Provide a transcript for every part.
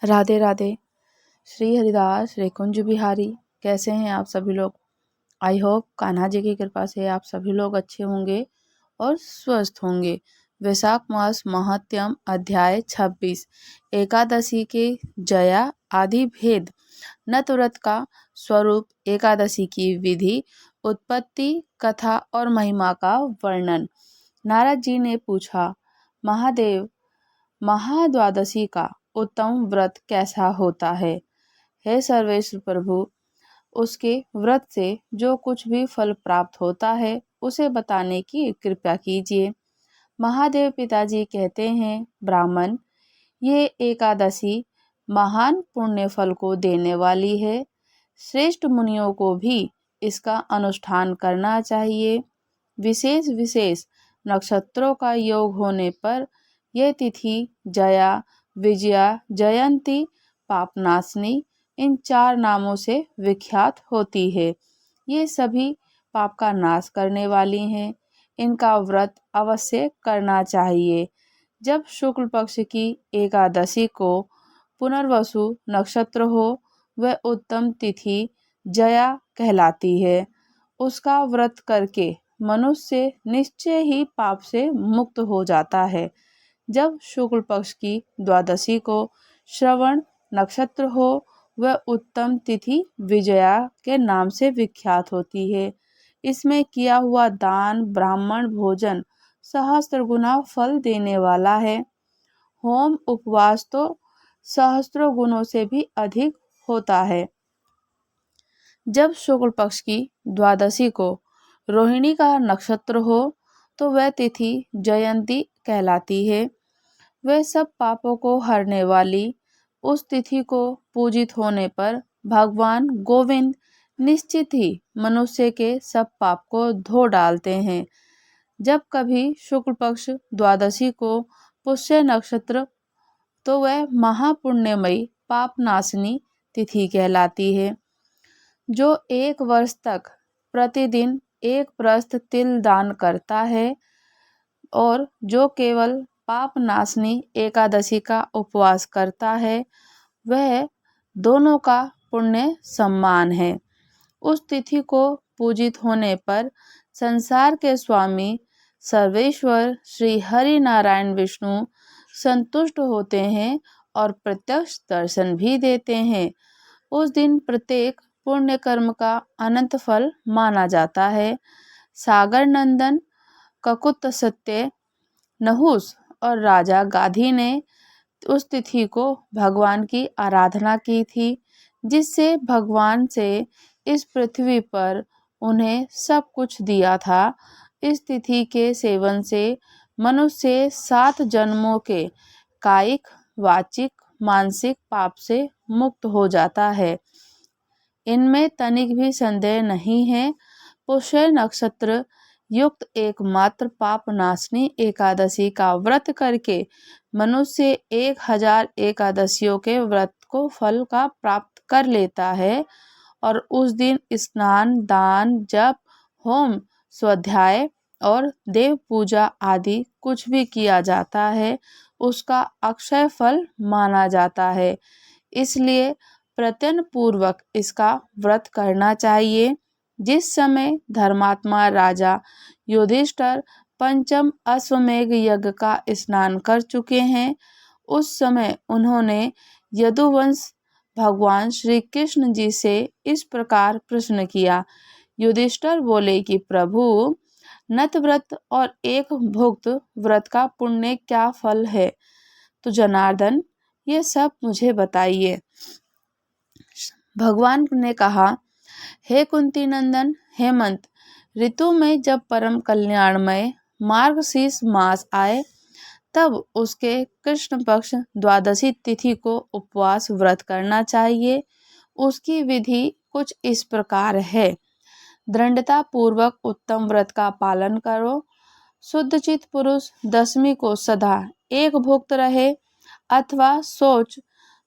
राधे राधे। श्री हरिदास श्री कुंज बिहारी। कैसे हैं आप सभी लोग? आई होप कान्हा जी की कृपा से आप सभी लोग अच्छे होंगे और स्वस्थ होंगे। वैशाख मास महात्म्यम अध्याय 26 एकादशी के जया आदि भेद। नत व्रत का स्वरूप, एकादशी की विधि, उत्पत्ति, कथा और महिमा का वर्णन। नारद जी ने पूछा, महादेव, महाद्वादशी का उत्तम व्रत कैसा होता है? हे सर्वेश्वर प्रभु, उसके व्रत से जो कुछ भी फल प्राप्त होता है उसे बताने की कृपा कीजिए। महादेव पिताजी कहते हैं, ब्राह्मण, ये एकादशी महान पुण्य फल को देने वाली है। श्रेष्ठ मुनियों को भी इसका अनुष्ठान करना चाहिए। विशेष विशेष नक्षत्रों का योग होने पर यह तिथि जया, विजया, जयंती, पापनाशनी इन 4 नामों से विख्यात होती है। ये सभी पाप का नाश करने वाली हैं। इनका व्रत अवश्य करना चाहिए। जब शुक्ल पक्ष की एकादशी को पुनर्वसु नक्षत्र हो, वह उत्तम तिथि जया कहलाती है। उसका व्रत करके मनुष्य निश्चय ही पाप से मुक्त हो जाता है। जब शुक्ल पक्ष की द्वादशी को श्रवण नक्षत्र हो, वह उत्तम तिथि विजया के नाम से विख्यात होती है। इसमें किया हुआ दान, ब्राह्मण भोजन सहस्त्र गुना फल देने वाला है। होम उपवास तो सहस्त्रों गुणों से भी अधिक होता है। जब शुक्ल पक्ष की द्वादशी को रोहिणी का नक्षत्र हो, तो वह तिथि जयंती कहलाती है। वह सब पापों को हरने वाली उस तिथि को पूजित होने पर भगवान गोविंद निश्चित ही मनुष्य के सब पाप को धो डालते हैं। जब कभी शुक्ल पक्ष द्वादशी को पुष्य नक्षत्र, तो वह महापुण्यमयी पापनाशनी तिथि कहलाती है। जो 1 वर्ष तक प्रतिदिन 1 प्रस्थ तिल दान करता है और जो केवल पाप नाशनी एकादशी का उपवास करता है, वह दोनों का पुण्य सम्मान है। उस तिथि को पूजित होने पर संसार के स्वामी सर्वेश्वर श्री हरि नारायण विष्णु संतुष्ट होते हैं और प्रत्यक्ष दर्शन भी देते हैं। उस दिन प्रत्येक पुण्य कर्म का अनंत फल माना जाता है। सागर नंदन ककुत सत्य नहुस और राजा गाधी ने उस तिथि को भगवान की आराधना की थी, जिससे भगवान से इस पृथ्वी पर उन्हें सब कुछ दिया था। इस तिथि के सेवन से मनुष्य 7 जन्मों के कायिक, वाचिक, मानसिक पाप से मुक्त हो जाता है। इनमें तनिक भी संदेह नहीं है। पुष्य नक्षत्र युक्त एकमात्र पाप नाशनी एकादशी का व्रत करके मनुष्य 1000 एकादशियों के व्रत को फल का प्राप्त कर लेता है। और उस दिन स्नान, दान, जप, होम, स्वाध्याय और देव पूजा आदि कुछ भी किया जाता है, उसका अक्षय फल माना जाता है। इसलिए प्रत्यन पूर्वक इसका व्रत करना चाहिए। जिस समय धर्मात्मा राजा युधिष्ठिर पंचम अश्वमेघ यज्ञ का स्नान कर चुके हैं, उस समय उन्होंने यदुवंश भगवान श्री कृष्ण जी से इस प्रकार प्रश्न किया। युधिष्ठिर बोले कि प्रभु, नत व्रत और एक भुक्त व्रत का पुण्य क्या फल है? तो जनार्दन, ये सब मुझे बताइए। भगवान ने कहा, हे कुंती नंदन, हेमंत ऋतु में जब परम कल्याणमय मार्गशीर्ष मास आए, तब उसके कृष्ण पक्ष द्वादशी तिथि को उपवास व्रत करना चाहिए। उसकी विधि कुछ इस प्रकार है। दृढ़ता पूर्वक उत्तम व्रत का पालन करो। शुद्धचित पुरुष दशमी को सदा एक भुक्त रहे अथवा सोच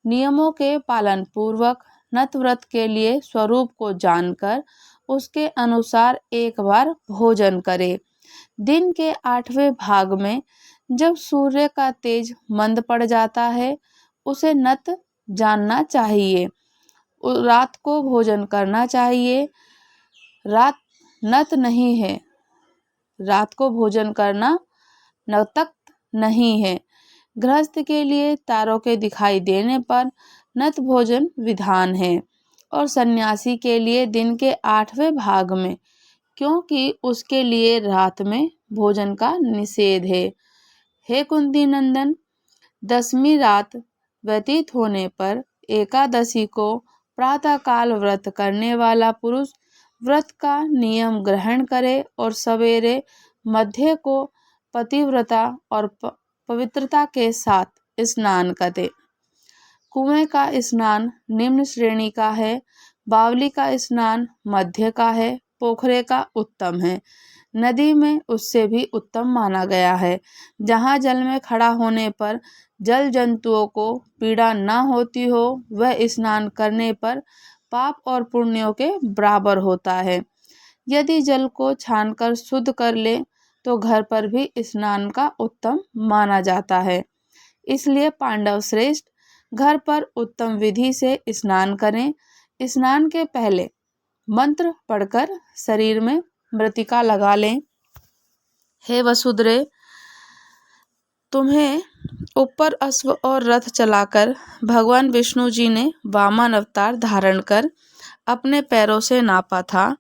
नियमों के पालन पूर्वक नत व्रत के लिए स्वरूप को जानकर उसके अनुसार एक बार भोजन करे। दिन के 8वें भाग में जब सूर्य का तेज मंद पड़ जाता है, उसे नत जानना चाहिए। रात को भोजन करना चाहिए। रात नत नहीं है। रात को भोजन करना नतक नहीं है। गृहस्थ के लिए तारों के दिखाई देने पर नत भोजन विधान है और सन्यासी के लिए दिन के 8वें भाग में, क्योंकि उसके लिए रात में भोजन का निषेध है। हे कुंती नंदन, 10वीं रात व्यतीत होने पर एकादशी को प्रातःकाल व्रत करने वाला पुरुष व्रत का नियम ग्रहण करे और सवेरे मध्य को पतिव्रता और पवित्रता के साथ स्नान करे। कुएं का स्नान निम्न श्रेणी का है, बावली का स्नान मध्य का है, पोखरे का उत्तम है, नदी में उससे भी उत्तम माना गया है। जहाँ जल में खड़ा होने पर जल जंतुओं को पीड़ा न होती हो, वह स्नान करने पर पाप और पुण्यों के बराबर होता है। यदि जल को छानकर शुद्ध कर ले तो घर पर भी स्नान का उत्तम माना जाता है। इसलिए पांडव श्रेष्ठ घर पर उत्तम विधि से स्नान करें। स्नान के पहले मंत्र पढ़कर शरीर में मृतिका लगा लें। हे वसुदेव, तुम्हें ऊपर अश्व और रथ चलाकर भगवान विष्णु जी ने वामन अवतार धारण कर अपने पैरों से नापा था।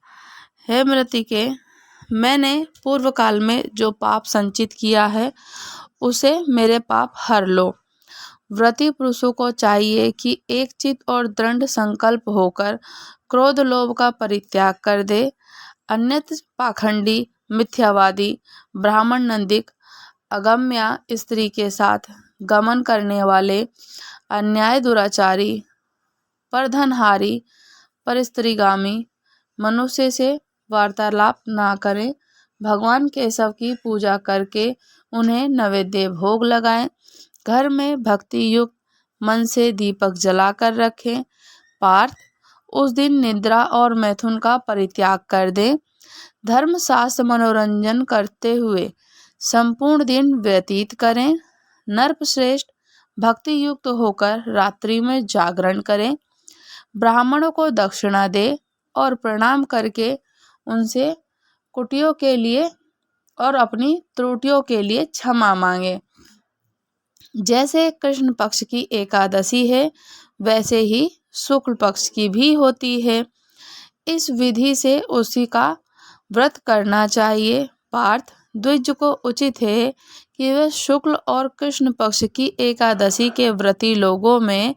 हे मृतिके, मैंने पूर्व काल में जो पाप संचित किया है उसे मेरे पाप हर लो। व्रती पुरुषों को चाहिए कि एक चित और दृढ़ संकल्प होकर क्रोध लोभ का परित्याग कर दे। अन्यथा पाखंडी, मिथ्यावादी, ब्राह्मण नंदिक, अगम्या स्त्री के साथ गमन करने वाले, अन्याय दुराचारी, परधनहारी, परस्त्रीगामी मनुष्य से वार्तालाप ना करें। भगवान केशव की पूजा करके उन्हें नैवेद्य भोग लगाएं। घर में भक्ति युक्त मन से दीपक जलाकर रखें। पार्थ, उस दिन निद्रा और मैथुन का परित्याग कर दें। धर्मशास्त्र मनोरंजन करते हुए संपूर्ण दिन व्यतीत करें। नरश्रेष्ठ भक्ति युक्त होकर रात्रि में जागरण करें। ब्राह्मणों को दक्षिणा दे और प्रणाम करके उनसे कुटियों के लिए और अपनी त्रुटियों के लिए क्षमा मांगे। जैसे कृष्ण पक्ष की एकादशी है, वैसे ही शुक्ल पक्ष की भी होती है। इस विधि से उसी का व्रत करना चाहिए। पार्थ, द्विज को उचित है कि वे शुक्ल और कृष्ण पक्ष की एकादशी के व्रती लोगों में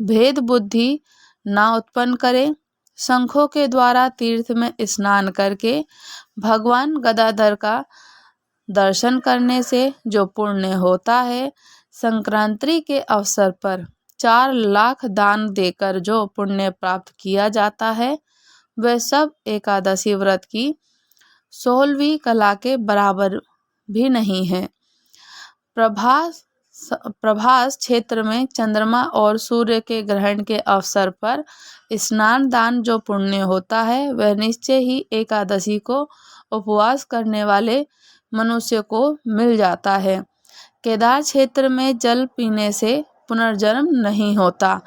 भेद बुद्धि ना उत्पन्न करें। शंखों के द्वारा तीर्थ में स्नान करके भगवान गदाधर का दर्शन करने से जो पुण्य होता है, संक्रांति के अवसर पर 4 लाख दान देकर जो पुण्य प्राप्त किया जाता है, वह सब एकादशी व्रत की 16वीं कला के बराबर भी नहीं है। प्रभास क्षेत्र में चंद्रमा और सूर्य के ग्रहण के अवसर पर स्नान दान जो पुण्य होता है, वह निश्चय ही एकादशी को उपवास करने वाले मनुष्य को मिल जाता है। केदार क्षेत्र में जल पीने से पुनर्जन्म नहीं होता।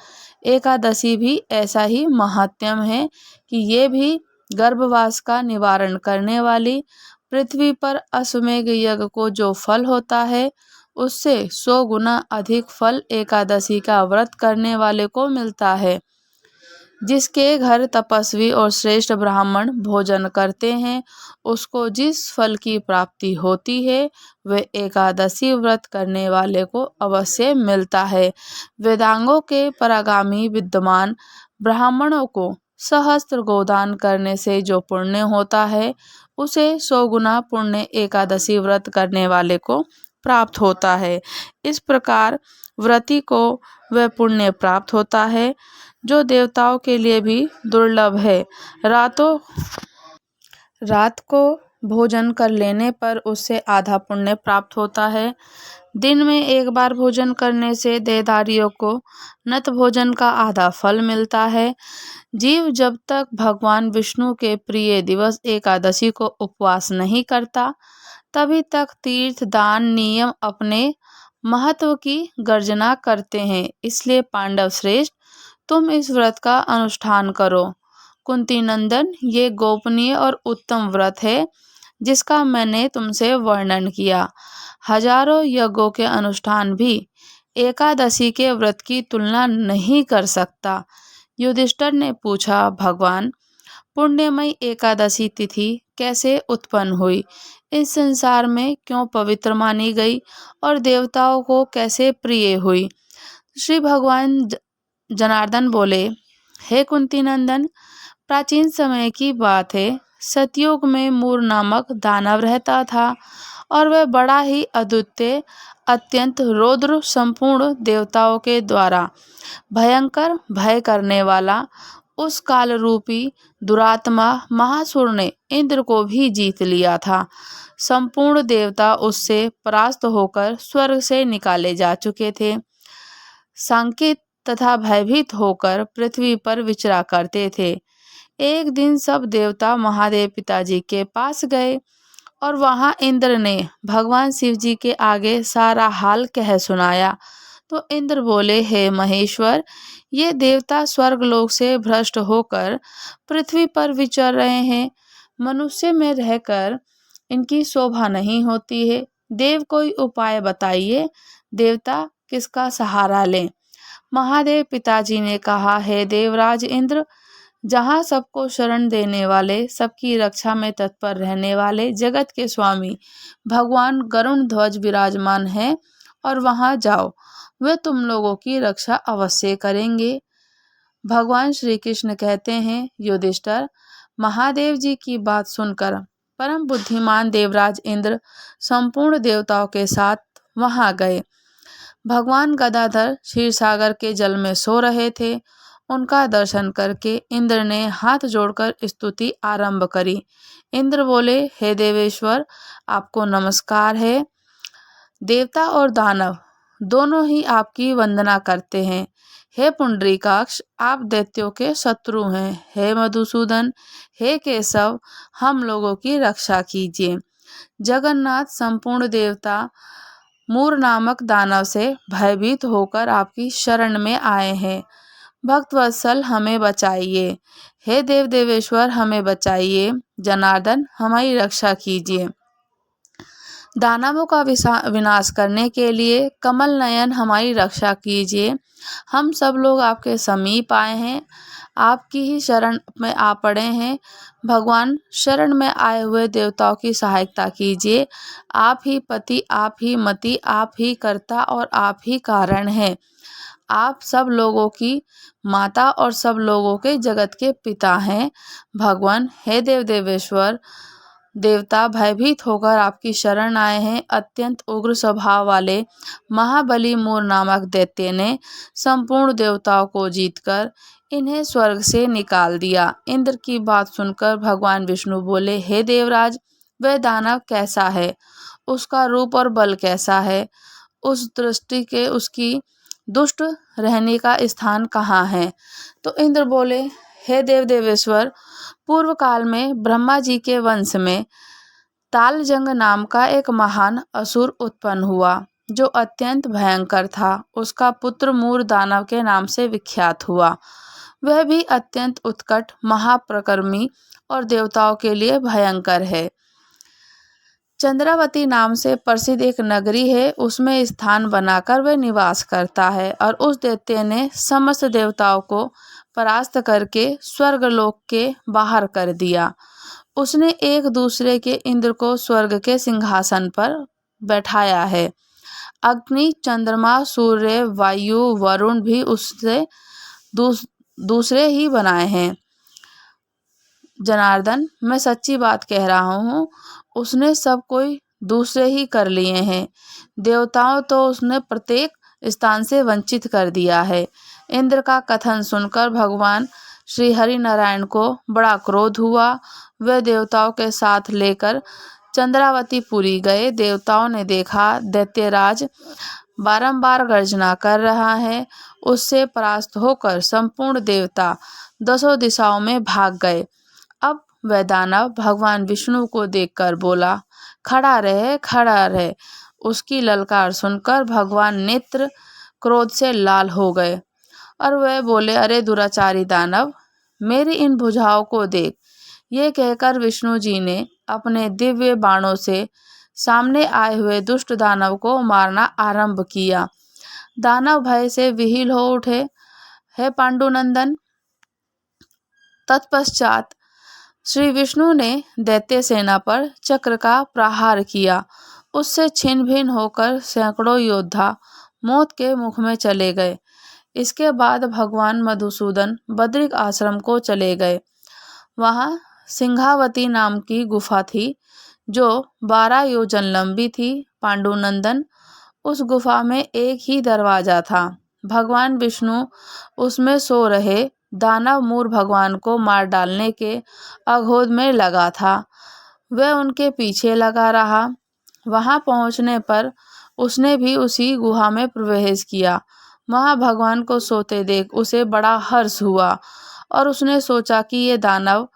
एकादशी भी ऐसा ही महात्म्य है कि ये भी गर्भवास का निवारण करने वाली, पृथ्वी पर अश्वमेघ यज्ञ को जो फल होता है, उससे 100 गुना अधिक फल एकादशी का व्रत करने वाले को मिलता है। जिसके घर तपस्वी और श्रेष्ठ ब्राह्मण भोजन करते हैं, उसको जिस फल की प्राप्ति होती है, वह एकादशी व्रत करने वाले को अवश्य मिलता है। वेदांगों के परागामी विद्वान ब्राह्मणों को सहस्त्र गोदान करने से जो पुण्य होता है, उसे 100 गुना पुण्य एकादशी व्रत करने वाले को प्राप्त होता है। इस प्रकार व्रती को वह पुण्य प्राप्त होता है जो देवताओं के लिए भी दुर्लभ है। रात को भोजन कर लेने पर उससे आधा पुण्य प्राप्त होता है। दिन में एक बार भोजन करने से देहधारियों को नत भोजन का आधा फल मिलता है। जीव जब तक भगवान विष्णु के प्रिय दिवस एकादशी को उपवास नहीं करता, तभी तक तीर्थ दान नियम अपने महत्व की गर्जना करते हैं। इसलिए पांडव श्रेष्ठ, तुम इस व्रत का अनुष्ठान करो। कुंती नंदन, ये गोपनीय और उत्तम व्रत है जिसका मैंने तुमसे वर्णन किया। हजारों यज्ञों के अनुष्ठान भी एकादशी के व्रत की तुलना नहीं कर सकता। युधिष्ठिर ने पूछा, भगवान, पुण्यमयी एकादशी तिथि कैसे उत्पन्न हुई? इस संसार में क्यों पवित्र मानी गई और देवताओं को कैसे प्रिय हुई? श्री भगवान जनार्दन बोले, हे कुंती नंदन, प्राचीन समय की बात है। सतयुग में मूर नामक दानव रहता था और वह बड़ा ही अद्वितीय, अत्यंत रौद्र, संपूर्ण देवताओं के द्वारा भयंकर भय करने वाला उस काल रूपी दुरात्मा महासुर ने इंद्र को भी जीत लिया था। संपूर्ण देवता उससे परास्त होकर स्वर्ग से निकाले जा चुके थे। शंकित तथा भयभीत होकर पृथ्वी पर विचरा करते थे। एक दिन सब देवता महादेव पिताजी के पास गए और वहां इंद्र ने भगवान शिव जी के आगे सारा हाल कह सुनाया। तो इंद्र बोले, हे महेश्वर, ये देवता स्वर्गलोक से भ्रष्ट होकर पृथ्वी पर विचर रहे हैं। मनुष्य में रहकर इनकी शोभा नहीं होती है। देव, कोई उपाय बताइए, देवता किसका सहारा लें? महादेव पिताजी ने कहा, हे देवराज इंद्र, जहाँ सबको शरण देने वाले, सबकी रक्षा में तत्पर रहने वाले जगत के स्वामी भगवान गरुण ध्वज विराजमान हैं, और वहां जाओ, वे तुम लोगों की रक्षा अवश्य करेंगे। भगवान श्री कृष्ण कहते हैं, युधिष्ठिर, महादेव जी की बात सुनकर परम बुद्धिमान देवराज इंद्र संपूर्ण देवताओं के साथ वहां गए। भगवान गदाधर क्षीरसागर के जल में सो रहे थे। उनका दर्शन करके इंद्र ने हाथ जोड़कर स्तुति आरंभ करी। इंद्र बोले, हे देवेश्वर, आपको नमस्कार है। देवता और दानव दोनों ही आपकी वंदना करते हैं। हे पुंडरीकाक्ष, आप दैत्यों के शत्रु हैं। हे मधुसूदन, हे केशव, हम लोगों की रक्षा कीजिए। जगन्नाथ, संपूर्ण देवता मूर नामक दानव से भयभीत होकर आपकी शरण में आए हैं। भक्तवत्सल, हमें बचाइए। हे देव देवेश्वर, हमें बचाइए। जनार्दन, हमारी रक्षा कीजिए। दानवों का विनाश करने के लिए कमल नयन, हमारी रक्षा कीजिए। हम सब लोग आपके समीप आए हैं, आपकी ही शरण में आ पड़े हैं। भगवान, शरण में आए हुए देवताओं की सहायता कीजिए। आप ही पति, आप ही मति, आप ही कर्ता और आप ही कारण हैं। आप सब लोगों की माता और सब लोगों के जगत के पिता हैं। भगवान, हे देव देवेश्वर, देवता भयभीत होकर आपकी शरण आए हैं। अत्यंत उग्र स्वभाव वाले महाबली मूर नामक दैत्य ने संपूर्ण देवताओं को जीतकर इन्हें स्वर्ग से निकाल दिया। इंद्र की बात सुनकर भगवान विष्णु बोले, हे देवराज, वह दानव कैसा है? उसका रूप और बल कैसा है? उस दृष्टि के उसकी दुष्ट रहने का स्थान कहाँ है? तो इंद्र बोले, हे देव देवेश्वर, पूर्व काल में ब्रह्मा जी के वंश में तालजंग नाम का एक महान असुर उत्पन्न हुआ, जो अत्यंत भयंकर था। उसका पुत्र मूर दानव के नाम से विख्यात हुआ। वह भी अत्यंत उत्कट, महाप्रकर्मी और देवताओं के लिए भयंकर है। चंद्रावती नाम से प्रसिद्ध एक नगरी है, उसमें स्थान बनाकर वह निवास करता है। और उस दैत्य ने समस्त देवताओं को परास्त करके स्वर्गलोक के बाहर कर दिया। उसने एक दूसरे के इंद्र को स्वर्ग के सिंहासन पर बैठाया है। अग्नि, चंद्रमा, सूर्य, वायु, वरुण भी उससे दूसरे ही बनाए हैं। जनार्दन, मैं सच्ची बात कह रहा हूँ, उसने सब कोई दूसरे ही कर लिए हैं। देवताओं तो उसने प्रत्येक स्थान से वंचित कर दिया है। इंद्र का कथन सुनकर भगवान श्री हरि नारायण को बड़ा क्रोध हुआ। वे देवताओं के साथ लेकर चंद्रावतीपुरी गए। देवताओं ने देखा दैत्यराज बारंबार गर्जना कर रहा है। उससे परास्त होकर संपूर्ण देवता दसों दिशाओं में भाग गए। अब वह दानव भगवान विष्णु को देखकर बोला, खड़ा रहे, खड़ा रहे। उसकी ललकार सुनकर भगवान नेत्र क्रोध से लाल हो गए और वह बोले, अरे दुराचारी दानव, मेरी इन भुजाओं को देख। ये कहकर विष्णु जी ने अपने दिव्य बाणों से सामने आए हुए दुष्ट दानव को मारना आरंभ किया। दानव भय से विहील हो उठे। हे पांडुनंदन, तत्पश्चात श्री विष्णु ने दैत्य सेना पर चक्र का प्रहार किया। उससे छिन्न भिन्न होकर सैकड़ों योद्धा मौत के मुख में चले गए। इसके बाद भगवान मधुसूदन बद्रिक आश्रम को चले गए। वहाँ सिंहावती नाम की गुफा थी जो 12 योजन लंबी थी। पांडुनंदन, उस गुफा में एक ही दरवाजा था। भगवान विष्णु उसमें सो रहे दानव मूर भगवान को मार डालने के अघोध में लगा था। वह उनके पीछे लगा रहा। वहां पहुंचने पर उसने भी उसी गुहा में प्रवेश किया। वहां भगवान को सोते देख उसे बड़ा हर्ष हुआ और उसने सोचा कि ये दानव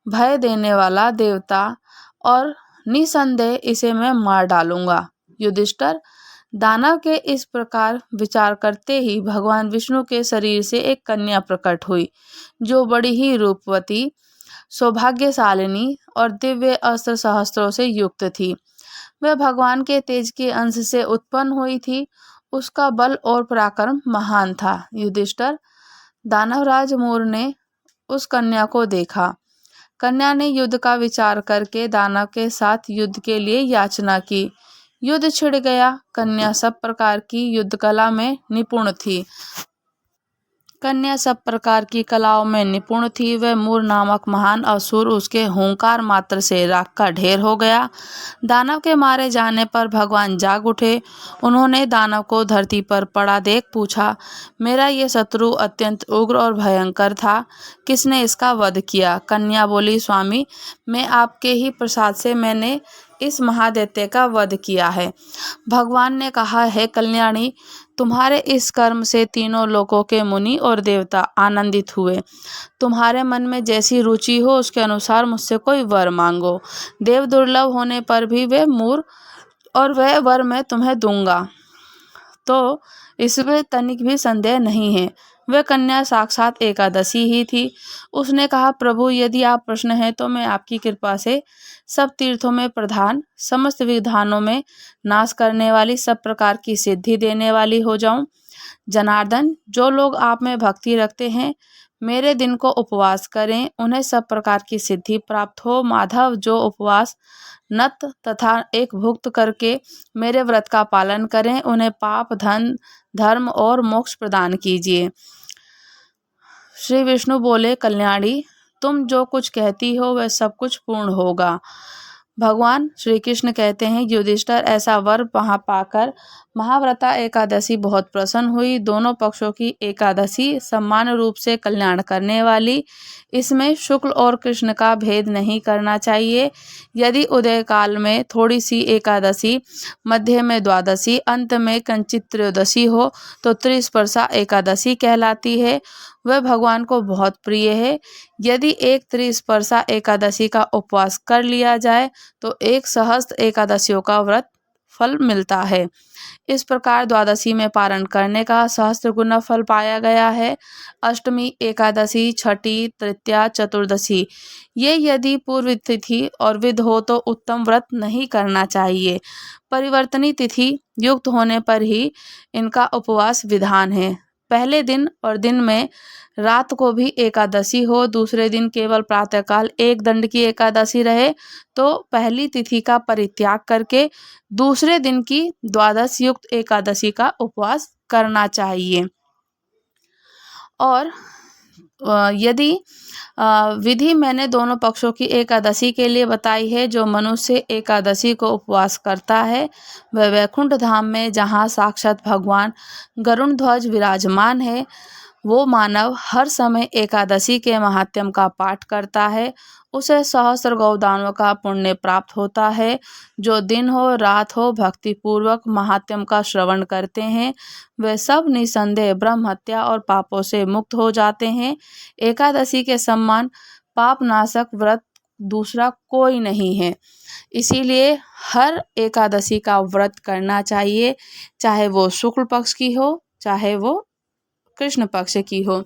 भय देने वाला देवता और निसंदेह इसे मैं मार डालूंगा। युधिष्ठिर, दानव के इस प्रकार विचार करते ही भगवान विष्णु के शरीर से एक कन्या प्रकट हुई जो बड़ी ही रूपवती, सौभाग्यशालिनी और दिव्य अस्त्र सहस्त्रों से युक्त थी। वह भगवान के तेज के अंश से उत्पन्न हुई थी। उसका बल और पराक्रम महान था। युधिष्ठिर, दानवराज मूर ने उस कन्या को देखा। कन्या ने युद्ध का विचार करके दानव के साथ युद्ध के लिए याचना की। युद्ध छिड़ गया। कन्या सब प्रकार की युद्ध कला में निपुण थी। वह मूर नामक महान असुर उसके हुंकार मात्र से राख का ढेर हो गया। दानव के मारे जाने पर भगवान जाग उठे। उन्होंने दानव को धरती पर पड़ा देख पूछा, मेरा ये शत्रु अत्यंत उग्र और भयंकर था, किसने इसका वध किया? कन्या बोली, स्वामी, मैं आपके ही प्रसाद से मैंने इस महादैत्य का वध किया है। भगवान ने कहा, है कल्याणी, तुम्हारे इस कर्म से तीनों लोकों के मुनि और देवता आनंदित हुए। तुम्हारे मन में जैसी रुचि हो उसके अनुसार मुझसे कोई वर मांगो। देव दुर्लभ होने पर भी वे मूर और वह वर मैं तुम्हें दूंगा, तो इसमें तनिक भी संदेह नहीं है। वह कन्या साक्षात एकादशी ही थी। उसने कहा, प्रभु, यदि आप प्रसन्न हैं तो मैं आपकी कृपा से सब तीर्थों में प्रधान, समस्त विधानों में नाश करने वाली, सब प्रकार की सिद्धि देने वाली हो जाऊं। जनार्दन, जो लोग आप में भक्ति रखते हैं मेरे दिन को उपवास करें, उन्हें सब प्रकार की सिद्धि प्राप्त हो। माधव, जो उपवास, नत तथा एक भुक्त करके मेरे व्रत का पालन करें, उन्हें पाप, धन, धर्म और मोक्ष प्रदान कीजिए। श्री विष्णु बोले, कल्याणी, तुम जो कुछ कहती हो वह सब कुछ पूर्ण होगा। भगवान श्री कृष्ण कहते हैं, युधिष्ठिर, ऐसा वर वहां पाकर महाव्रता एकादशी बहुत प्रसन्न हुई। दोनों पक्षों की एकादशी समान रूप से कल्याण करने वाली। इसमें शुक्ल और कृष्ण का भेद नहीं करना चाहिए। यदि उदय काल में थोड़ी सी एकादशी, मध्य में द्वादशी, अंत में कंचित त्रयोदशी हो तो त्रिस्पर्शा एकादशी कहलाती है। वह भगवान को बहुत प्रिय है। यदि एक त्रिस्पर्शा एकादशी का उपवास कर लिया जाए तो 1 सहस्त्र एकादशियों का व्रत फल मिलता है। इस प्रकार द्वादशी में पारण करने का सहस्त्र गुना फल पाया गया है। अष्टमी, एकादशी, छठी, तृतीया, चतुर्दशी, ये यदि पूर्व तिथि और विध हो तो उत्तम व्रत नहीं करना चाहिए। परिवर्तनी तिथि युक्त होने पर ही इनका उपवास विधान है। पहले दिन और दिन में रात को भी एकादशी हो, दूसरे दिन केवल प्रातःकाल एक दंड की एकादशी रहे तो पहली तिथि का परित्याग करके दूसरे दिन की द्वादश युक्त एकादशी का उपवास करना चाहिए। और यदि विधि मैंने दोनों पक्षों की एकादशी के लिए बताई है। जो मनुष्य एकादशी को उपवास करता है वह वैकुंठ धाम में, जहाँ साक्षात भगवान गरुण ध्वज विराजमान है, वो मानव हर समय एकादशी के महात्म्य का पाठ करता है, उसे सहस्त्र गौदानों का पुण्य प्राप्त होता है। जो दिन हो रात हो भक्ति पूर्वक महात्म्य का श्रवण करते हैं वे सब निसंदेह ब्रह्म हत्या और पापों से मुक्त हो जाते हैं। एकादशी के समान पाप नाशक व्रत दूसरा कोई नहीं है। इसीलिए हर एकादशी का व्रत करना चाहिए, चाहे वो शुक्ल पक्ष की हो चाहे वो कृष्ण पक्ष की हो।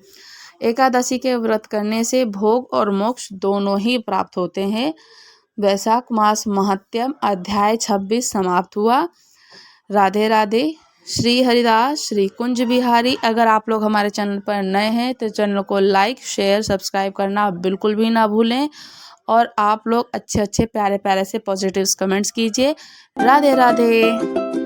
एकादशी के व्रत करने से भोग और मोक्ष दोनों ही प्राप्त होते हैं। वैशाख मास महत्यम अध्याय 26 समाप्त हुआ। राधे राधे। श्री हरिदास श्री कुंज बिहारी। अगर आप लोग हमारे चैनल पर नए हैं तो चैनल को लाइक शेयर सब्सक्राइब करना बिल्कुल भी ना भूलें, और आप लोग अच्छे अच्छे प्यारे प्यारे से पॉजिटिव्स कमेंट्स कीजिए। राधे राधे।